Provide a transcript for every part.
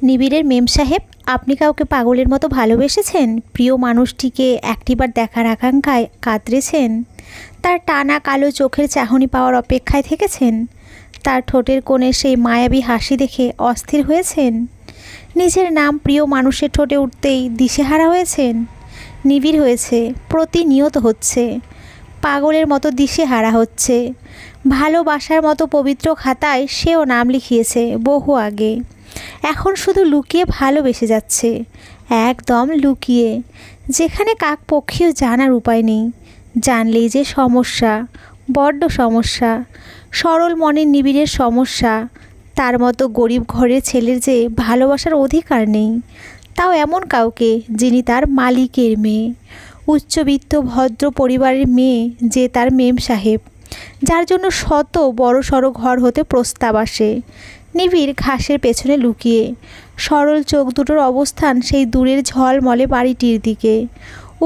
নিবিড়ের মেম সাহেব, আপনি কাউকে পাগলের মতো ভালোবেসেছেন? প্রিয় মানুষটিকে একটিবার দেখার আকাঙ্ক্ষায় কাতরেছেন? তার টানা কালো চোখের চাহনি পাওয়ার অপেক্ষায় থেকেছেন? তার ঠোঁটের কোণে সেই মায়াবী হাসি দেখে অস্থির হয়েছেন? নিজের নাম প্রিয় মানুষের ঠোঁটে উঠতেই দিশেহারা হয়েছেন? নিবিড় হয়েছে, প্রতিনিয়ত হচ্ছে, পাগলের মতো দিশেহারা হচ্ছে। ভালোবাসার মতো পবিত্র খাতায় সেও নাম লিখিয়েছে বহু আগে। এখন শুধু লুকিয়ে ভালোবেসে যাচ্ছে, একদম লুকিয়ে, যেখানে কাকপক্ষীও জানার উপায় নেই। জানলেই যে সমস্যা, বড্ড সমস্যা। সরল মনের নিবিড়ের সমস্যা। তার মতো গরিব ঘরের ছেলের যে ভালোবাসার অধিকার নেই, তাও এমন কাউকে যিনি তার মালিকের মেয়ে, উচ্চবিত্ত ভদ্র পরিবারের মেয়ে, যে তার মেম সাহেব, যার জন্য শত বড় সড়ো ঘর হতে প্রস্তাব আসে। নিবিড় ঘাসের পেছনে লুকিয়ে, সরল চোখ দুটোর অবস্থান সেই দূরের ঝলমলে বাড়িটির দিকে।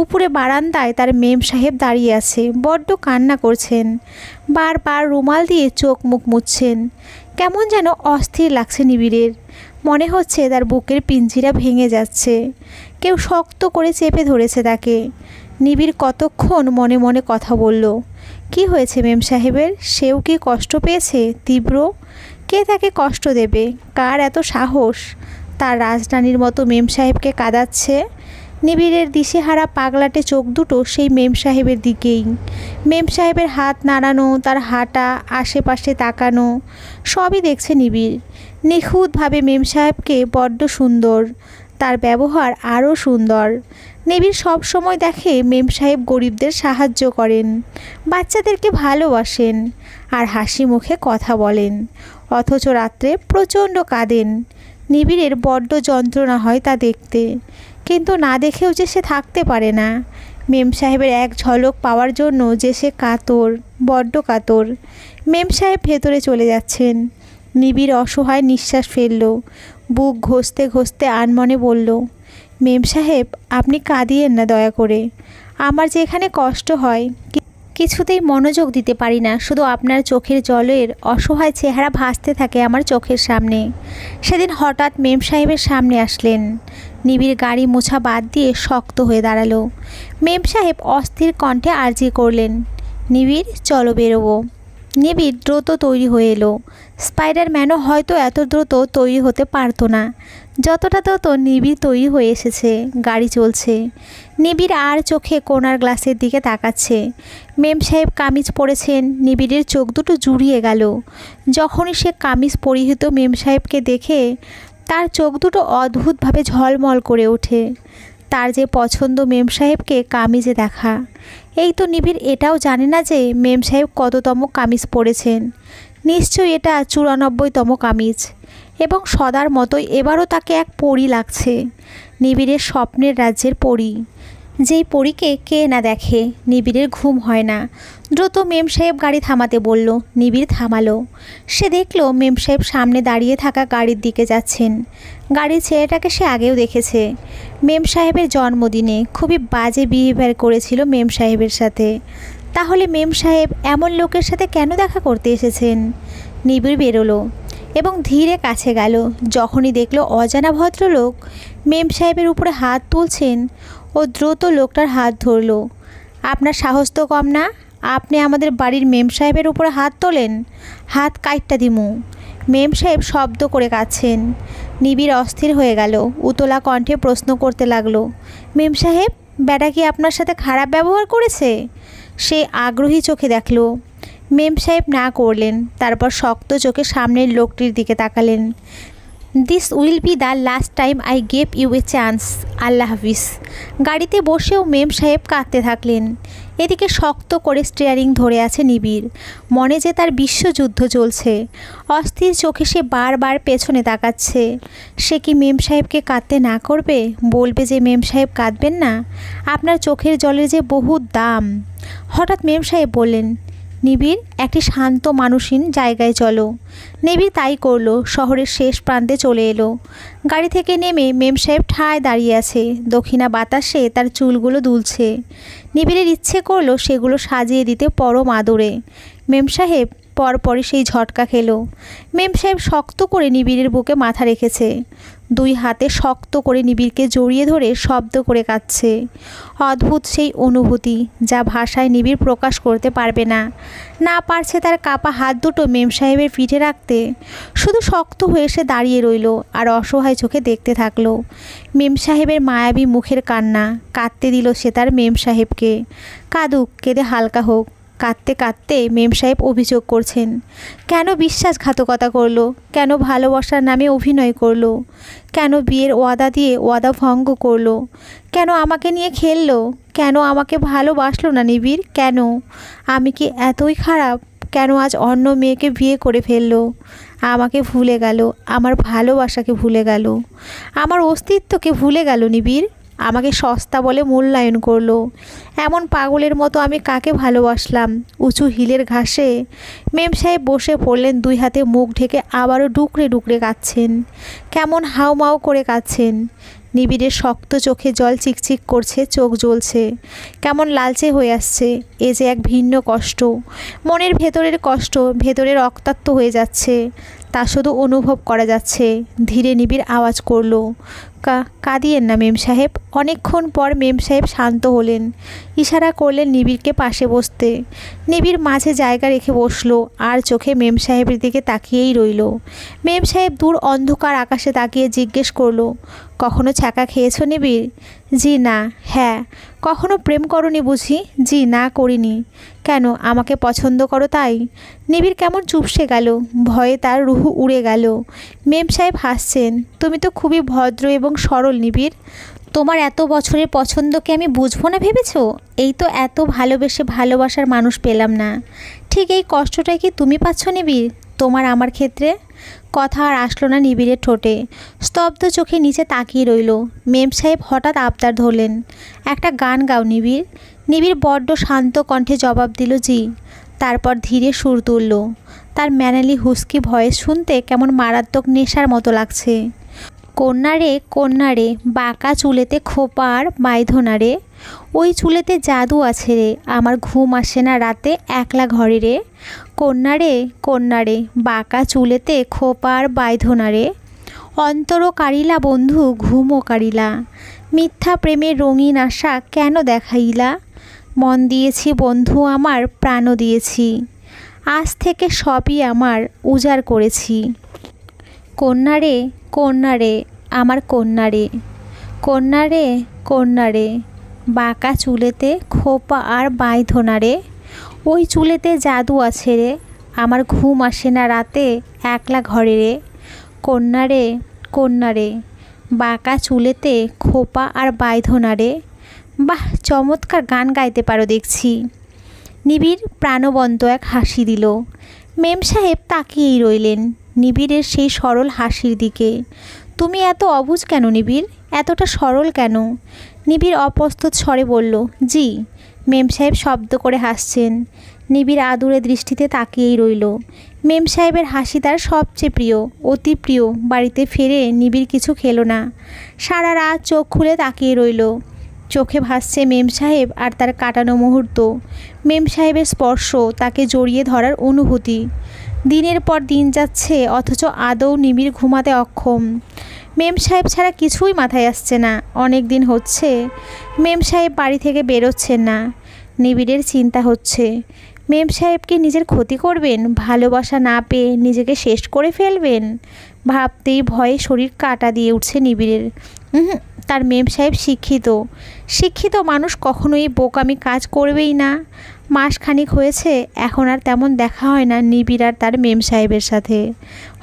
উপরে বারান্দায় তার মেম সাহেব দাঁড়িয়ে আছে, বড্ড কান্না করছেন, বারবার রুমাল দিয়ে চোখ মুখ মুছছেন। কেমন যেন অস্থির লাগছে নিবিড়ের, মনে হচ্ছে তার বুকের পিঞ্জিরা ভেঙে যাচ্ছে, কেউ শক্ত করে চেপে ধরেছে তাকে। নিবিড় কতক্ষণ মনে মনে কথা বলল। কি হয়েছে মেম সাহেবের? সেও কি কষ্ট পেয়েছে তীব্র? কে তাকে কষ্ট দেবে? কার এত সাহস তার রাজরানীর মতো মেম সাহেবকে কাঁদাচ্ছে? নিবিড়ের দিশেহারা পাগলাটে চোখ দুটো সেই মেম সাহেবের দিকেই। মেম সাহেবের হাত নাড়ানো, তার হাঁটা, আশেপাশে তাকানো, সবই দেখছে নিবিড়। নিখুঁতভাবে মেম সাহেবকে বড্ড সুন্দর, তার ব্যবহার আরও সুন্দর। নিবিড় সব সময় দেখে মেম সাহেব গরিবদের সাহায্য করেন, বাচ্চাদেরকে ভালোবাসেন, আর হাসি মুখে কথা বলেন, অথচ রাত্রে প্রচণ্ড কাঁদেন। নিবিড়ের বড্ড যন্ত্রণা হয় তা দেখতে, কিন্তু না দেখেও যে সে থাকতে পারে না। মেম সাহেবের এক ঝলক পাওয়ার জন্য যে সে কাতর, বড্ড কাতর। মেম সাহেব ভেতরে চলে যাচ্ছেন। নিবিড় অসহায় নিঃশ্বাস ফেলল, বুক ঘষতে ঘষতে আনমনে বলল, মেম সাহেব, আপনি কাঁদিয়েন না দয়া করে। আমার যে এখানে কষ্ট হয়, কিছুতেই মনোযোগ দিতে পারি না, শুধু আপনার চোখের জলের অসহায় চেহারা ভাসতে থাকে আমার চোখের সামনে। সেদিন হঠাৎ মেম সাহেবের সামনে আসলেন। নিবিড় গাড়ি মোছা বাদ দিয়ে শক্ত হয়ে দাঁড়ালো। মেম সাহেব অস্থির কণ্ঠে আর্জি করলেন, নিবিড় চলো বেরোবো। নিবিড় দ্রুত তৈরি হয়ে এলো। স্পাইডারম্যানও হয়তো এত দ্রুত তৈরি হতে পারতো না, যতটা দ্রুত নিবিড় তৈরি হয়ে এসেছে। গাড়ি চলছে। নিবিড় আর চোখে কোনার গ্লাসের দিকে তাকাচ্ছে। মেম সাহেব কামিজ পরেছেন। নিবিড়ের চোখ দুটো জুড়িয়ে গেল। যখনই সে কামিজ পরিহিত মেম সাহেবকে দেখে, তার চোখ দুটো অদ্ভুতভাবে ঝলমল করে ওঠে। তার যে পছন্দ মেম সাহেবকে কামিজে দেখা। এই তো নিবিড় এটাও জানে না যে মেম সাহেব কততম কামিজ পরেছেন। নিশ্চয়ই এটা 94তম কামিজ, এবং সদার মতোই এবারও তাকে এক পরী লাগছে, নিবিড়ের স্বপ্নের রাজ্যের পরী, যেই পরীকে কে না দেখে। নিবিড়ের ঘুম হয় না। দ্রুত মেম সাহেব গাড়ি থামাতে বলল। নিবিড় থামালো। সে দেখল মেম সাহেব সামনে দাঁড়িয়ে থাকা গাড়ির দিকে যাচ্ছেন। গাড়ির ছেলেটাকে সে আগেও দেখেছে। মেম সাহেবের জন্মদিনে খুবই বাজে বিহেভিয়ার করেছিল মেম সাহেবের সাথে। তাহলে মেম সাহেব এমন লোকের সাথে কেন দেখা করতে এসেছেন? নিবিড় বেরোলো এবং ধীরে কাছে গেল। যখনই দেখল অজানা ভদ্রলোক মেম সাহেবের উপরে হাত তুলছেন, ও দ্রুত লোকটার হাত ধরল। আপনার সাহস তো কম না, আপনি আমাদের বাড়ির মেম সাহেবের উপরে হাত তোলেন? হাত কাইটটা দিমু। মেম সাহেব শব্দ করে কাঁদছেন। নিবিড় অস্থির হয়ে গেল। উতলা কণ্ঠে প্রশ্ন করতে লাগলো, মেম সাহেব, বেটা কি আপনার সাথে খারাপ ব্যবহার করেছে? সে আগ্রহী চোখে দেখল। মেম সাহেব না করলেন। তারপর শক্ত চোখে সামনের লোকটির দিকে তাকালেন। This will be the last time I gave you a chance. আল্লাহ হাফিজ। গাড়িতে বসেও মেম সাহেব কাঁদতে থাকলেন। এদিকে শক্ত করে স্টিয়ারিং ধরে আছে নিবিড়। মনে যে তার বিশ্বযুদ্ধ চলছে। অস্থির চোখে সে বারবার পেছনে তাকাচ্ছে। সে কি মেম সাহেবকে কাঁদতে না করবে? বলবে যে মেম সাহেব কাঁদবেন না, আপনার চোখের জলের যে বহু দাম। হঠাৎ মেম সাহেব বললেন, নিবিড়, একটি শান্ত মানুষহীন জায়গায় চলো। নিবিড় তাই করলো। শহরের শেষ প্রান্তে চলে এলো। গাড়ি থেকে নেমে মেম সাহেব ঠায় দাঁড়িয়ে আছে। দক্ষিণা বাতাসে তার চুলগুলো দুলছে। নিবিড়ের ইচ্ছে করলো সেগুলো সাজিয়ে দিতে পরম আদরে। মেম সাহেব, পরপরই সেই ঝটকা খেলো। মেম সাহেব শক্ত করে নিবিড়ের বুকে মাথা রেখেছে, দুই হাতে শক্ত করে নিবিড়কে জড়িয়ে ধরে শব্দ করে কাঁদছে। অদ্ভুত সেই অনুভূতি, যা ভাষায় নিবিড় প্রকাশ করতে পারবে না। না পারছে তার কাপা হাত দুটো মেম সাহেবের পিঠে রাখতে। শুধু শক্ত হয়ে সে দাঁড়িয়ে রইল আর অসহায় চোখে দেখতে থাকলো মেম সাহেবের মায়াবী মুখের কান্না। কাঁদতে দিল সে তার মেম সাহেবকে। কাঁদুক, কেঁদে হালকা হোক। কাঁদতে কাঁদতে মেম সাহেব অভিযোগ করছেন, কেন বিশ্বাসঘাতকতা করলো, কেন ভালোবাসার নামে অভিনয় করলো, কেন বিয়ের ওয়াদা দিয়ে ওয়াদা ভঙ্গ করলো, কেন আমাকে নিয়ে খেললো, কেন আমাকে ভালোবাসলো না নিবিড়, কেন? আমি কি এতই খারাপ? কেন আজ অন্য মেয়েকে বিয়ে করে ফেললো? আমাকে ভুলে গেল, আমার ভালোবাসাকে ভুলে গেল, আমার অস্তিত্বকে ভুলে গেল নিবিড়। আমাকে সস্তা বলে মূল্যায়ন করলো। এমন পাগলের মতো আমি কাকে ভালোবাসলাম? উঁচু হিলের ঘাসে মেম সাহেব বসে পড়লেন, দুই হাতে মুখ ঢেকে আবারও ডুকরে ডুকরে কাঁদছেন। কেমন হাউমাউ করে কাঁদছেন। নিবিড়ের শক্ত চোখে জল চিকচিক করছে, চোখ জ্বলছে, কেমন লালচে হয়ে আসছে। এ যে এক ভিন্ন কষ্ট, মনের ভেতরের কষ্ট, ভেতরে রক্তাক্ত হয়ে যাচ্ছে, তা শুধু অনুভব করা যাচ্ছে। ধীরে নিবিড় আওয়াজ করলো, কাঁদিয়েন না মেম সাহেব। অনেকক্ষণ পর মেম সাহেব শান্ত হলেন, ইশারা করলেন নিবিড়কে পাশে বসতে। নিবিড় মাঝে জায়গা রেখে বসলো আর চোখে মেম সাহেবের দিকে তাকিয়েই রইল। মেম সাহেব দূর অন্ধকার আকাশে তাকিয়ে জিজ্ঞেস করলো, কখনো ছ্যাঁকা খেয়েছো নিবিড়? জি না। হ্যাঁ। কখনো প্রেম করনি বুঝি? জি না, করিনি। কেন, আমাকে পছন্দ করো তাই? নিবিড় কেমন চুপসে গেল, ভয়ে তার রুহু উড়ে গেল। মেম সাহেব হাসছেন, তুমি তো খুবই ভদ্র এবং সরল নিবিড়। তোমার এত বছরের পছন্দকে আমি বুঝবো না ভেবেছো? এই তো এত ভালোবেসে ভালোবাসার মানুষ পেলাম না। ঠিক এই কষ্টটাই কি তুমি পাচ্ছ নিবিড়, তোমার আমার ক্ষেত্রে? কথা আর আসলো না নিবিড়ের ঠোঁটে। স্তব্ধ চোখে নিচে তাকিয়ে রইল। মেম সাহেব হঠাৎ আবদার ধরলেন, একটা গান গাও নিবিড়। নিবিড় বড্ড শান্ত কণ্ঠে জবাব দিল, জি। তারপর ধীরে সুর তুলল। তার ম্যানালি হুস্কি ভয়েস শুনতে কেমন মারাত্মক নেশার মতো লাগছে। কন্যারে কন্যারে, বাঁকা চুলেতে খোপার মাইধনা রে, ওই চুলেতে জাদু আছে রে, আমার ঘুম আসে না রাতে একলা ঘরে রে। কন্যারে কন্যারে, বাঁকা চুলেতে খোপার বাইধনা রে, অন্তরও কারিলা বন্ধু ঘুমও কারিলা, মিথ্যা প্রেমের রঙিন আশা কেন দেখাইলা, মন দিয়েছি বন্ধু আমার, প্রাণও দিয়েছি, আজ থেকে সবই আমার উজাড় করেছি। কন্যারে কন্যারে, আমার কন্যারে, কন্যারে কন্যারে, বাঁকা চুলেতে খোপা আর বাইধনা রে, ওই চুলেতে জাদু আছে রে, আমার ঘুম আসে না রাতে একলা ঘরে রে। কন্যারে কন্যারে, বাঁকা চুলেতে খোপা আর বাইধনা রে। বাহ, চমৎকার গান গাইতে পারো দেখছি। নিবিড় প্রাণবন্ত এক হাসি দিল। মেম সাহেব তাকিয়েই রইলেন নিবিড়ের সেই সরল হাসির দিকে। তুমি এত অবুঝ কেন নিবিড়, এতটা সরল কেন? নিবিড় অপ্রস্তুত স্বরে বলল, জি। মেম সাহেব শব্দ করে হাসছেন। নিবিড় আদুরে দৃষ্টিতে তাকিয়েই রইল। মেম সাহেবের হাসি তার সবচেয়ে প্রিয়, অতি প্রিয়। বাড়িতে ফিরে নিবিড় কিছু খেলো না। সারা রাত চোখ খুলে তাকিয়ে রইল। চোখে ভাসছে মেম সাহেব আর তার কাটানো মুহূর্ত, মেম সাহেবের স্পর্শ, তাকে জড়িয়ে ধরার অনুভূতি। দিনের পর দিন যাচ্ছে, অথচ আদৌ নিবিড় ঘুমাতে অক্ষম। মেম সাহেব ছাড়া কিছুই মাথায় আসছে না। অনেক দিন হচ্ছে মেম সাহেব বাড়ি থেকে বেরোচ্ছেন না। নিবিড়ের চিন্তা হচ্ছে, মেম সাহেব কি নিজের ক্ষতি করবেন? ভালোবাসা না পেয়ে নিজেকে শেষ করে ফেলবেন? ভাবতেই ভয়ে শরীর কাঁটা দিয়ে উঠছে নিবিড়ের। তার মেম সাহেব শিক্ষিত। শিক্ষিত মানুষ কখনোই বোকামি কাজ করবেই না। মাসখানিক হয়েছে, এখন আর তেমন দেখা হয় না নিবিড় আর তার মেম সাহেবের সাথে।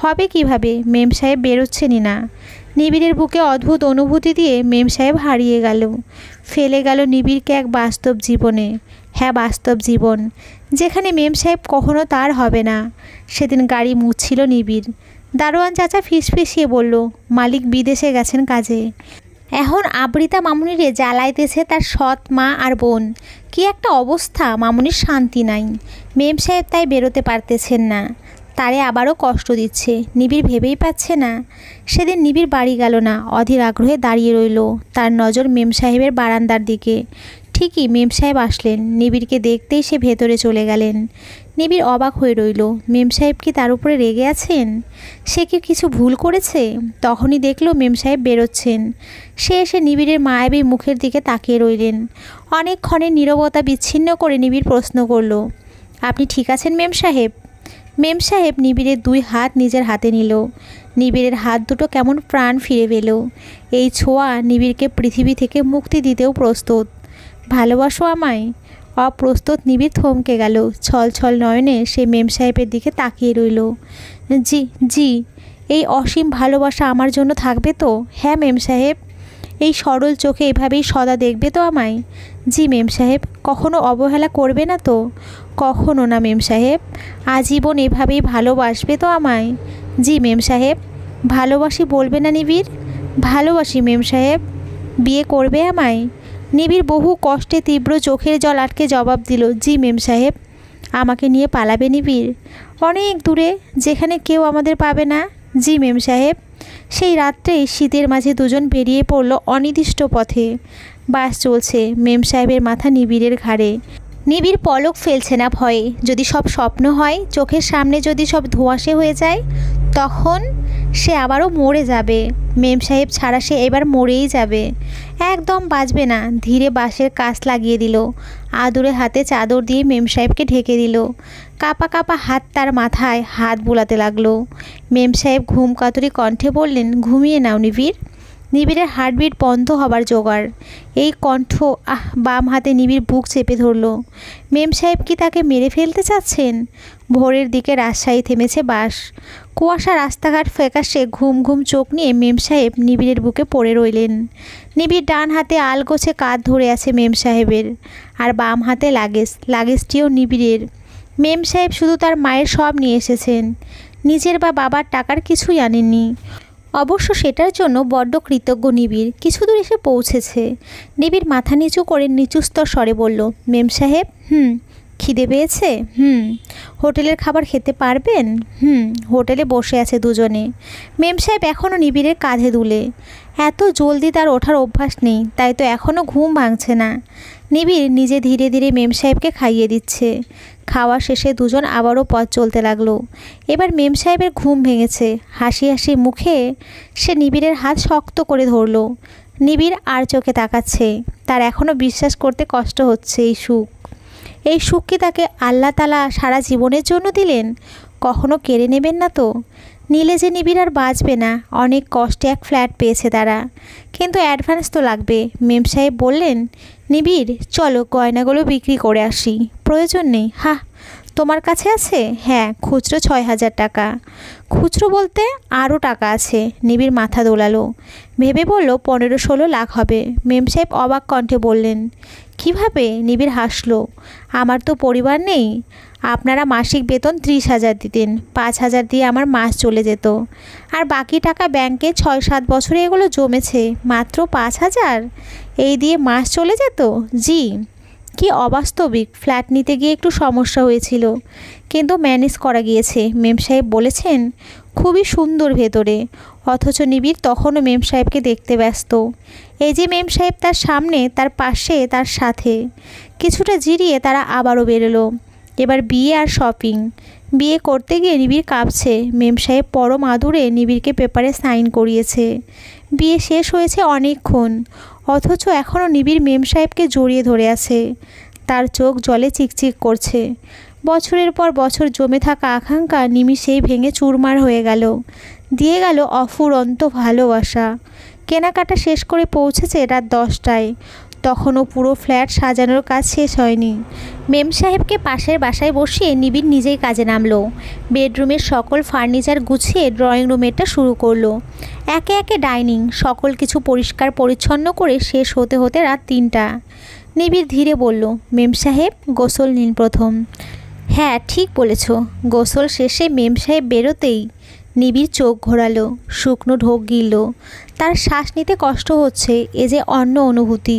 হবে কিভাবে? মেম সাহেব বেরোচ্ছেনই না। নিবিড়ের বুকে অদ্ভুত অনুভূতি দিয়ে মেম সাহেব হারিয়ে গেল, ফেলে গেল নিবিড়কে এক বাস্তব জীবনে। হ্যাঁ, বাস্তব জীবন, যেখানে মেম সাহেব কখনো তার হবে না। সেদিন গাড়ি মুছছিল নিবিড়। দারোয়ান চাচা ফিসফিসিয়ে বলল, মালিক বিদেশে গেছেন কাজে। এখন আবৃতা মামুনিরে জ্বালাইতেছে তার সৎ মা আর বোন। কি একটা অবস্থা, মামুনির শান্তি নাই। মেম সাহেব তাই বেরোতে পারতেছেন না। তারে আবারও কষ্ট দিচ্ছে। নিবিড় ভেবেই পাচ্ছে না। সেদিন নিবিড় বাড়ি গেল না, অধীর আগ্রহে দাঁড়িয়ে রইল। তার নজর মেম সাহেবের বারান্দার দিকে। ঠিকই মেম সাহেব আসলেন। নিবিড়কে দেখতেই সে ভেতরে চলে গেলেন। নিবিড় অবাক হয়ে রইল। মেম সাহেব কি তার উপরে রেগে আছেন? সে কি কিছু ভুল করেছে? তখনই দেখল মেম সাহেব বেরোচ্ছেন। সে এসে নিবিড়ের মায়াবী মুখের দিকে তাকিয়ে রইলেন। অনেকক্ষণের নীরবতা বিচ্ছিন্ন করে নিবিড় প্রশ্ন করল, আপনি ঠিক আছেন মেম সাহেব? মেম সাহেব নিবিড়ের 2 হাত নিজের হাতে নিল। নিবিড়ের হাত দুটো কেমন প্রাণ ফিরে পেল। এই ছোঁয়া নিবিড়কে পৃথিবী থেকে মুক্তি দিতেও প্রস্তুত। ভালোবাসো আমায়? অপ্রস্তুত নিবিড় থমকে গেল। ছল ছল নয়নে সে মেম সাহেবের দিকে তাকিয়ে রইল। জি জি। এই অসীম ভালোবাসা আমার জন্য থাকবে তো? হ্যাঁ মেম সাহেব। এই সরল চোখে এভাবেই সদা দেখবে তো আমায়? জি মেম সাহেব। কখনো অবহেলা করবে না তো? কখনো না মেম সাহেব। আজীবন এভাবেই ভালোবাসবে তো আমায়? জি মেম সাহেব। ভালোবাসি বলবে না নিবিড়? ভালোবাসি মেম সাহেব। বিয়ে করবে আমায়? নিবিড় বহু কষ্টে তীব্র চোখের জল আটকে জবাব দিল, জি মেম সাহেব। আমাকে নিয়ে পালাবে নিবিড়? অনেক দূরে, যেখানে কেউ আমাদের পাবে না? জি মেম সাহেব। সেই রাত্রেই শীতের মাঝে দুজন বেরিয়ে পড়ল অনির্দিষ্ট পথে। বাস চলছে। মেম সাহেবের মাথা নিবিড়ের ঘাড়ে। নিবিড় পলক ফেলছে না ভয়ে। যদি সব স্বপ্ন হয়, চোখের সামনে যদি সব ধোঁয়াশে হয়ে যায়, তখন সে আবারও মরে যাবে। মেম সাহেব ছাড়া সে এবার মরেই যাবে। একদম বাঁচবে না। ধীরে বাঁশের কাছ লাগিয়ে দিল। আদুরে হাতে চাদর দিয়ে মেম সাহেবকে ঢেকে দিল। কাঁপা কাঁপা হাত তার মাথায় হাত বুলাতে লাগলো। মেম সাহেব ঘুম কাতুরি কণ্ঠে বললেন, ঘুমিয়ে নাও নিবিড়। নিবিড়ের হার্টবিট বন্ধ হবার জোগাড়। এই কণ্ঠ, বাম হাতে নিবিড় বুক চেপে ধরল। মেম সাহেব কি তাকে মেরে ফেলতে চাচ্ছেন? ভোরের দিকে রাজশাহী থেমেছে বাস। কুয়াশা, রাস্তাঘাট ফ্যাকাশে। ঘুম ঘুম চোখ নিয়ে মেম সাহেব নিবিড়ের বুকে পড়ে রইলেন। নিবিড় ডান হাতে আলগোছে কাঁধ ধরে আছে মেম সাহেবের, আর বাম হাতে লাগেজটিও নিবিড়ের। মেম সাহেব শুধু তার মায়ের সব নিয়ে এসেছেন, নিজের বা বাবার টাকার কিছুই আনেননি। অবশ্য সেটার জন্য বড্ড কৃতজ্ঞ নিবিড়। কিছু দূর এসে পৌঁছেছে। নিবিড় মাথা নিচু করে নিচুস্তর স্বরে বলল, মেম সাহেব। খিদে পেয়েছে? হোটেলের খাবার খেতে পারবেন? হোটেলে বসে আছে দুজনে। মেম সাহেব এখনও নিবিড়ের কাঁধে দুলে। এত জলদি তার ওঠার অভ্যাস নেই, তাই তো এখনও ঘুম ভাঙছে না। নিবিড় নিজে ধীরে ধীরে মেম সাহেবকে খাইয়ে দিচ্ছে। খাওয়া শেষে দুজন আবারও পথ চলতে লাগলো। এবার মেম সাহেবের ঘুম ভেঙেছে। হাসি হাসি মুখে সে নিবিড়ের হাত শক্ত করে ধরল। নিবিড় আর চোখে তাকাচ্ছে। তার এখনও বিশ্বাস করতে কষ্ট হচ্ছে এই সুখ কি তাকে আল্লাহ তাআলা সারা জীবনের জন্য দিলেন? কখনো কেড়ে নেবেন না তো? নিলে যে নিবিড় আর বাঁচবে না। অনেক কষ্টে এক ফ্ল্যাট পেয়েছে তারা, কিন্তু অ্যাডভান্স তো লাগবে। মেম সাহেব বললেন, নিবিড় চলো গয়নাগুলো বিক্রি করে আসি। প্রয়োজন নেই। তোমার কাছে আছে? হ্যাঁ, খুচরো 6,000 টাকা। খুচরো বলতে আরও টাকা আছে। নিবিড় মাথা দোলালো। ভেবে বলল 15-16 লাখ হবে। মেম সাহেব অবাক কণ্ঠে বললেন, কিভাবে? নিবিড় হাসলো। আমার তো পরিবার নেই। আপনারা মাসিক বেতন 30,000 দিতেন। 5,000 দিয়ে আমার মাস চলে যেত, আর বাকি টাকা ব্যাংকে 6-7 বছরে এগুলো জমেছে। মাত্র 5,000 এই দিয়ে মাস চলে যেত? জি। কি অবাস্তবিক। ফ্ল্যাট নিতে গিয়ে একটু সমস্যা হয়েছিল, কিন্তু ম্যানেজ করা গিয়েছে। মেম সাহেব বলেছেন খুবই সুন্দর ভেতরে। অথচ নিবিড় তখনও মেম সাহেবকে দেখতে ব্যস্ত। এই যে মেম সাহেব তার সামনে, তার পাশে, তার সাথে। কিছুটা জিরিয়ে তারা আবারও বেরোলো। এবার বিয়ে আর শপিং। বিয়ে করতে গিয়ে নিবিড় কাঁপছে। মেম সাহেব পরম আদুরে নিবিড়কে পেপারে সাইন করিয়েছে। বিয়ে শেষ হয়েছে অনেকক্ষণ, অথচ এখনও নিবিড় মেম সাহেবকে জড়িয়ে ধরে আছে। তার চোখ জলে চিকচিক করছে। বছরের পর বছর জমে থাকা আকাঙ্ক্ষা নিমিষেই ভেঙে চুরমার হয়ে গেল। দিয়ে গেল অফুরন্ত ভালোবাসা। কেনাকাটা শেষ করে পৌঁছেছে রাত 10টায়। তখনও পুরো ফ্ল্যাট সাজানোর কাজ শেষ হয়নি। মেম সাহেবকে পাশের বাসায় বসিয়ে নিবিড় নিজেই কাজে নামলো। বেডরুমের সকল ফার্নিচার গুছিয়ে ড্রয়িং রুমেরটা শুরু করলো। একে একে ডাইনিং, সকল কিছু পরিষ্কার পরিচ্ছন্ন করে শেষ হতে হতে রাত 3টা। নিবিড় ধীরে বলল, মেম সাহেব গোসল নিন প্রথম। হ্যাঁ, ঠিক বলেছ। গোসল শেষে মেম সাহেব বেরোতেই নিবিড় চোখ ঘোরালো, শুকনো ঢোক গিলল। তার শ্বাস নিতে কষ্ট হচ্ছে। এ যে অন্য অনুভূতি,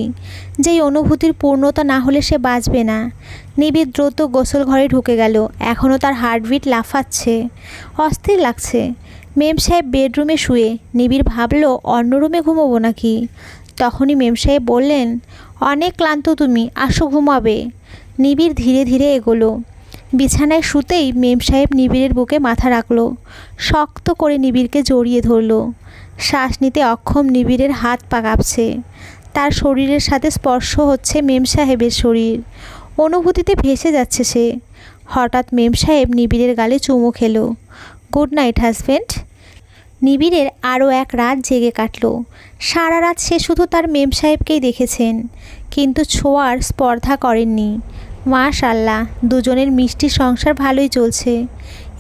যেই অনুভূতির পূর্ণতা না হলে সে বাঁচবে না। নিবিড় দ্রুত গোসল ঘরে ঢুকে গেল। এখনও তার হার্টবিট লাফাচ্ছে, অস্থির লাগছে। মেম সাহেব বেডরুমে শুয়ে। নিবিড় ভাবল অন্য রুমে ঘুমোবো নাকি। তখনই মেম সাহেব বললেন, অনেক ক্লান্ত তুমি, আসো ঘুমাবে। নিবিড় ধীরে ধীরে এগোলো। বিছানায় শুতেই মেম সাহেব নিবিড়ের বুকে মাথা রাখলো। শক্ত করে নিবিড়কে জড়িয়ে ধরলো। শ্বাস নিতে অক্ষম নিবিড়ের হাত পা কাঁপছে। তার শরীরের সাথে স্পর্শ হচ্ছে মেম সাহেবের শরীর। অনুভূতিতে ভেসে যাচ্ছে সে। হঠাৎ মেম সাহেব নিবিড়ের গালে চুমু খেলো। Good night husband. নিবিড়ের আরও এক রাত জেগে কাটল। সারা রাত সে শুধু তার মেম সাহেবকেই দেখেছেন, কিন্তু ছোঁয়ার স্পর্ধা করেননি। মাশাআল্লাহ, দুজনের মিষ্টি সংসার ভালোই চলছে।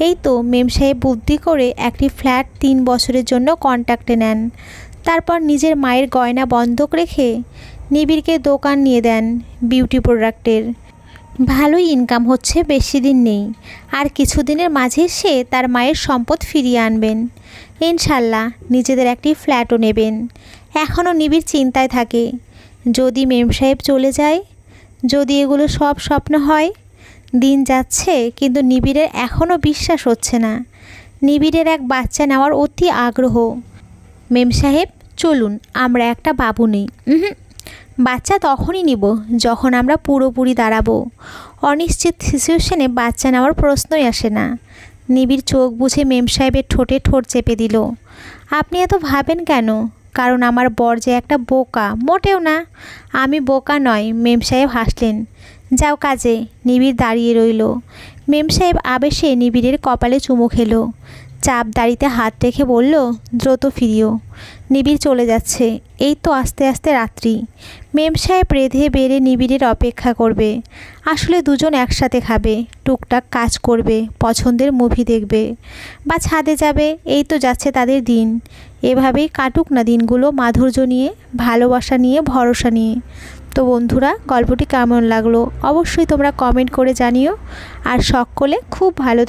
এই তো মেম সাহেব বুদ্ধি করে একটি ফ্ল্যাট 3 বছরের জন্য কন্ট্রাক্টে নেন। তারপর নিজের মায়ের গয়না বন্ধক রেখে নিবিড়কে দোকান নিয়ে দেন বিউটি প্রোডাক্টের। ভালোই ইনকাম হচ্ছে, বেশি দিন নেই। আর কিছুদিনের মাঝে সে তার মায়ের সম্পদ ফিরিয়ে আনবেন। ইনশাল্লাহ নিজেদের একটি ফ্ল্যাটও নেবেন। এখনও নিবিড় চিন্তায় থাকে, যদি মেম সাহেব চলে যায়, যদি এগুলো সব স্বপ্ন হয়। দিন যাচ্ছে কিন্তু নিবিড়ের এখনও বিশ্বাস হচ্ছে না। নিবিড়ের এক বাচ্চা নেওয়ার অতি আগ্রহ। মেম সাহেব চলুন, আমরা একটা বাবু নেই। বাচ্চা তখনই নিব যখন আমরা পুরোপুরি দাঁড়াবো। অনিশ্চিত সিচুয়েশনে বাচ্চা নেওয়ার প্রশ্নই আসে না। নিবিড় চোখ বুঝে মেম সাহেবের ঠোঁটে ঠোঁট চেপে দিল। আপনি এত ভাবেন কেন? কারণ আমার বর যে একটা বোকা। মোটেও না, আমি বোকা নয়। মেম সাহেব হাসলেন। যাও কাজে। নিবিড় দাঁড়িয়ে রইল। মেম সাহেব আবেশে নিবিড়ের কপালে চুমু খেলো। চাপ দাড়িতে হাত রেখে বলল, দ্রুত ফিরিও। নিবিড় চলে যাচ্ছে। এই তো আস্তে আস্তে রাত্রি। মেম সাহেব রেধে বেড়ে নিবিড়ের অপেক্ষা করবে। আসলে দুজন একসাথে খাবে, টুকটাক কাজ করবে, পছন্দের মুভি দেখবে, বা ছাদে যাবে। এই তো যাচ্ছে তাদের দিন। এভাবেই কাটুক না দিনগুলো, মাধুর্য নিয়ে, ভালোবাসা নিয়ে, ভরসা নিয়ে। তো বন্ধুরা, গল্পটি কেমন লাগলো অবশ্যই তোমরা কমেন্ট করে জানিও। আর সকলে খুব ভালো